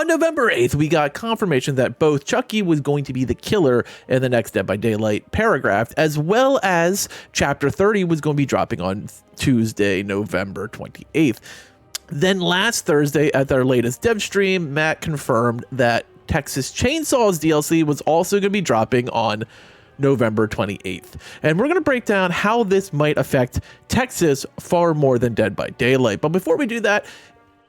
On November 8th, we got confirmation that both Chucky was going to be the killer in the next Dead by Daylight paragraph, as well as Chapter 30 was going to be dropping on Tuesday, November 28th. Then last Thursday, at their latest dev stream, Matt confirmed that Texas Chainsaw's DLC was also going to be dropping on November 28th. And we're going to break down how this might affect Texas far more than Dead by Daylight. But before we do that,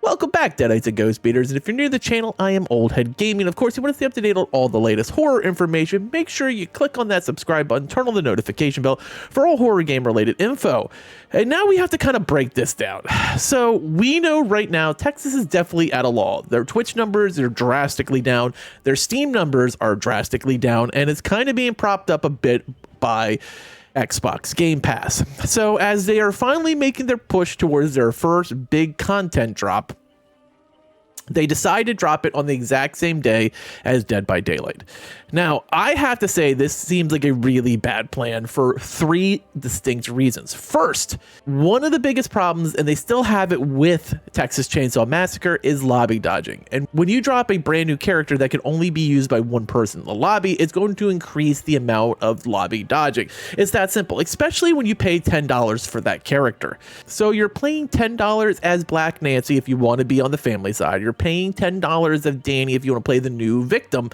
welcome back, Deadites and Ghost Beaters, and if you're new to the channel, I am Old Head Gaming. Of course, you want to stay up to date on all the latest horror information, make sure you click on that subscribe button, turn on the notification bell for all horror game related info. And now we have to kind of break this down. So we know right now, Texas is definitely at a lull. Their Twitch numbers are drastically down, their Steam numbers are drastically down, and it's kind of being propped up a bit by Xbox Game Pass. So as they are finally making their push towards their first big content drop, they decide to drop it on the exact same day as Dead by Daylight. Now, I have to say this seems like a really bad plan for three distinct reasons. First, one of the biggest problems, and they still have it with Texas Chainsaw Massacre, is lobby dodging. And when you drop a brand new character that can only be used by one person in the lobby, it's going to increase the amount of lobby dodging. It's that simple, especially when you pay $10 for that character. So you're paying $10 as Black Nancy if you want to be on the family side. You're paying $10 of Danny if you want to play the new victim,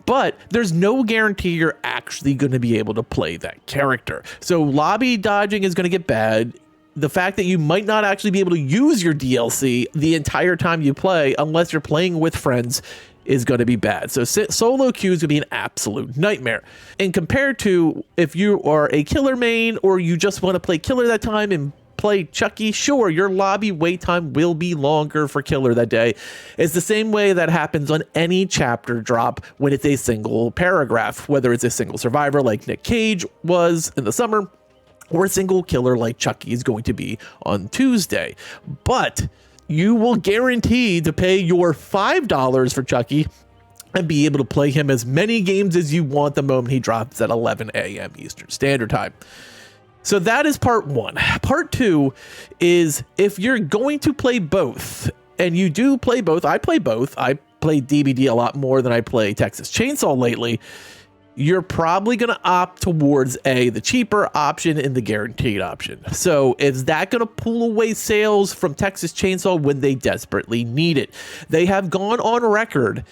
but there's no guarantee you're actually going to be able to play that character. So lobby dodging is going to get bad. The fact that you might not actually be able to use your DLC the entire time you play unless you're playing with friends is going to be bad. So solo queues would be an absolute nightmare. And compared to if you are a killer main or you just want to play killer that time and play Chucky, sure, your lobby wait time will be longer for killer that day. It's the same way that happens on any chapter drop when it's a single paragraph, whether it's a single survivor like Nick Cage was in the summer, or a single killer like Chucky is going to be on Tuesday. But you will guarantee to pay your $5 for Chucky and be able to play him as many games as you want the moment he drops at 11 a.m. Eastern Standard Time. So that is part one. Part two is if you're going to play both, and you do play both, I play both, I play DBD a lot more than I play Texas Chainsaw lately, you're probably going to opt towards the cheaper option and the guaranteed option. So is that going to pull away sales from Texas Chainsaw when they desperately need it? They have gone on record,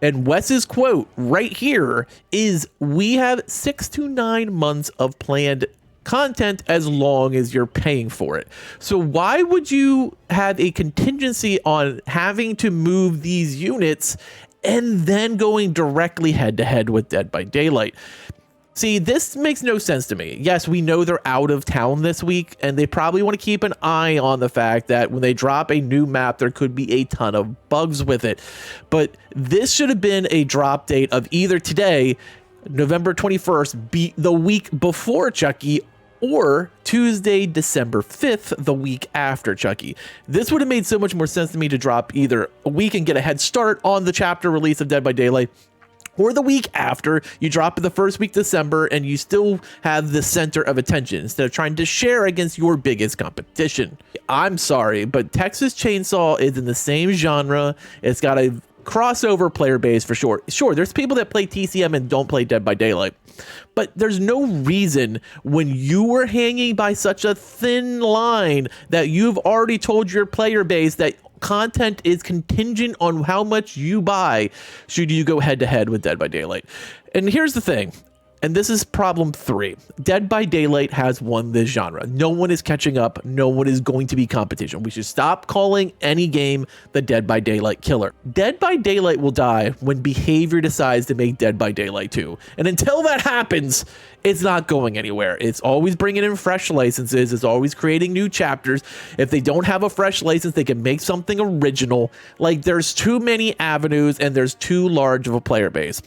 and Wes's quote right here is, "We have 6 to 9 months of planned content as long as you're paying for it." So why would you have a contingency on having to move these units and then going directly head to head with Dead by Daylight? See, this makes no sense to me. Yes, we know they're out of town this week, and they probably want to keep an eye on the fact that when they drop a new map, there could be a ton of bugs with it. But this should have been a drop date of either today, November 21st, be the week before Chucky, or Tuesday, December 5th, the week after Chucky. This would have made so much more sense to me to drop either a week and get a head start on the chapter release of Dead by Daylight, or the week after, you drop it the first week December and you still have the center of attention instead of trying to share against your biggest competition. I'm sorry, but Texas Chainsaw is in the same genre. It's got a crossover player base for sure. Sure, there's people that play TCM and don't play Dead by Daylight, but there's no reason when you were hanging by such a thin line that you've already told your player base that content is contingent on how much you buy should you go head to head with Dead by Daylight. And here's the thing, and this is problem 3. Dead by Daylight has won this genre. No one is catching up. No one is going to be competition. We should stop calling any game the Dead by Daylight killer. Dead by Daylight will die when behavior decides to make Dead by Daylight 2. And until that happens, it's not going anywhere. It's always bringing in fresh licenses. It's always creating new chapters. If they don't have a fresh license, they can make something original. Like, there's too many avenues and there's too large of a player base.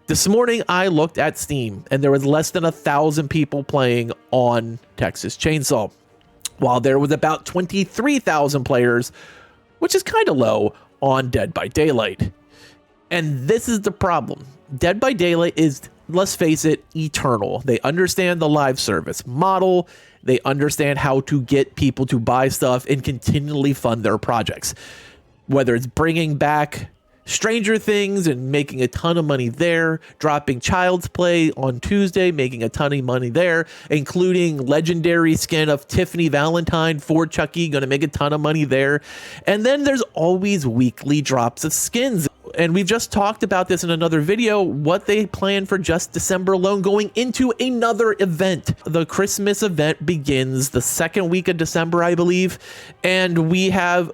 This morning, I looked at Steam, and there was less than 1,000 people playing on Texas Chainsaw, while there was about 23,000 players, which is kind of low, on Dead by Daylight. And this is the problem. Dead by Daylight is, let's face it, eternal. They understand the live service model. They understand how to get people to buy stuff and continually fund their projects. Whether it's bringing back Stranger Things and making a ton of money there, dropping Child's Play on Tuesday, making a ton of money there, including legendary skin of Tiffany Valentine for Chucky, going to make a ton of money there. And then there's always weekly drops of skins. And we've just talked about this in another video, what they plan for just December alone, going into another event. The Christmas event begins the second week of December, I believe. And we have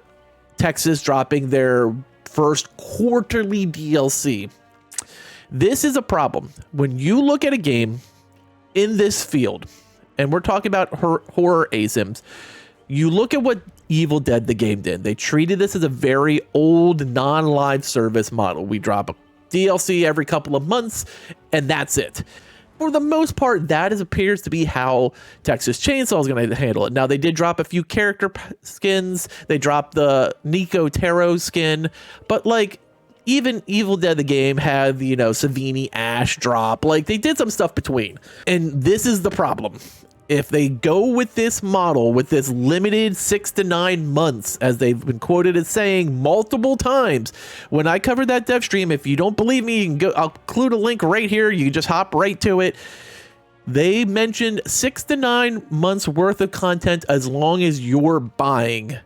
Texas dropping their first quarterly DLC. This is a problem. When you look at a game in this field, and we're talking about horror ASIMs, you look at what Evil Dead the game did. They treated this as a very old non-live service model. We drop a DLC every couple of months, and that's it. For the most part, that appears to be how Texas Chainsaw is going to handle it. Now, they did drop a few character skins. They dropped the Nico Taro skin, but like even Evil Dead the game had the, Savini Ash drop. Like they did some stuff between. And this is the problem. If they go with this model, with this limited 6 to 9 months, as they've been quoted as saying multiple times, when I covered that dev stream, if you don't believe me, you can go, I'll include a link right here. You can just hop right to it. They mentioned 6 to 9 months worth of content as long as you're buying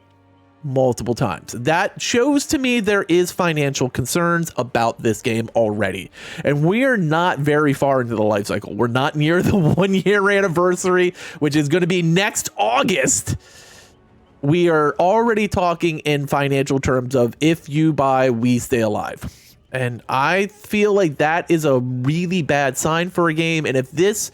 multiple times. That shows to me there is financial concerns about this game already. And we are not very far into the life cycle. We're not near the 1 year anniversary, which is going to be next August. We are already talking in financial terms of if you buy, we stay alive. And I feel like that is a really bad sign for a game. And if this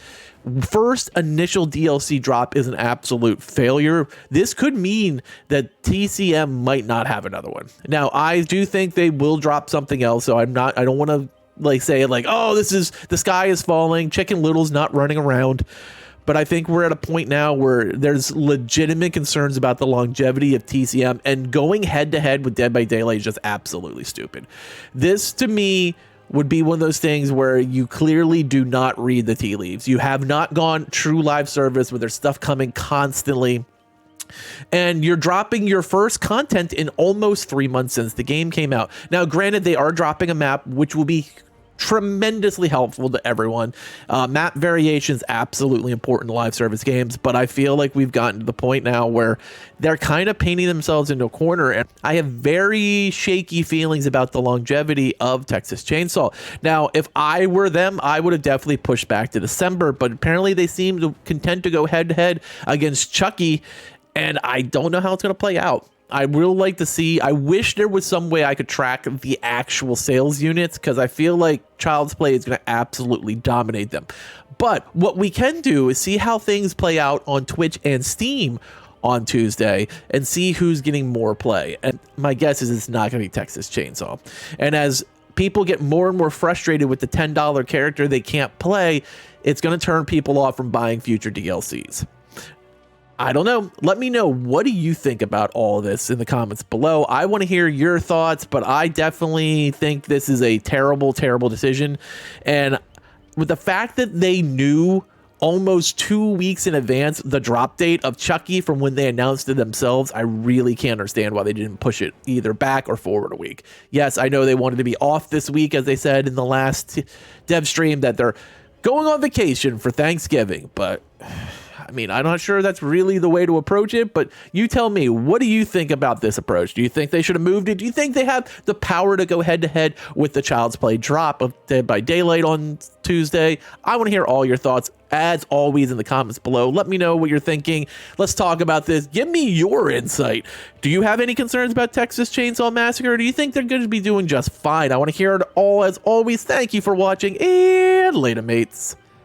first initial DLC drop is an absolute failure, this could mean that TCM might not have another one. Now, I do think they will drop something else, so I don't want to say oh, the sky is falling, Chicken Little's not running around. But I think we're at a point now where there's legitimate concerns about the longevity of TCM, and going head to head with Dead by Daylight is just absolutely stupid. This, to me, would be one of those things where you clearly do not read the tea leaves. You have not gone true live service where there's stuff coming constantly. And you're dropping your first content in almost 3 months since the game came out. Now, granted, they are dropping a map, which will be tremendously helpful to everyone. Map variations absolutely important in live service games, but I feel like we've gotten to the point now where they're kind of painting themselves into a corner, and I have very shaky feelings about the longevity of Texas Chainsaw. Now, if I were them, I would have definitely pushed back to December, but apparently they seem to content to go head to head against Chucky, and I don't know how it's going to play out. I really like to see, I wish there was some way I could track the actual sales units, because I feel like Child's Play is going to absolutely dominate them. But what we can do is see how things play out on Twitch and Steam on Tuesday and see who's getting more play. And my guess is it's not going to be Texas Chainsaw. And as people get more and more frustrated with the $10 character they can't play, it's going to turn people off from buying future DLCs. I don't know. Let me know. What do you think about all of this in the comments below? I want to hear your thoughts, but I definitely think this is a terrible, terrible decision. And with the fact that they knew almost 2 weeks in advance the drop date of Chucky from when they announced it themselves, I really can't understand why they didn't push it either back or forward a week. Yes, I know they wanted to be off this week, as they said in the last dev stream, that they're going on vacation for Thanksgiving, but I mean, I'm not sure that's really the way to approach it, but you tell me, what do you think about this approach? Do you think they should have moved it? Do you think they have the power to go head to head with the Child's Play drop of Dead by Daylight on Tuesday? I want to hear all your thoughts, as always, in the comments below. Let me know what you're thinking. Let's talk about this. Give me your insight. Do you have any concerns about Texas Chainsaw Massacre, or do you think they're going to be doing just fine? I want to hear it all, as always. Thank you for watching, and later, mates.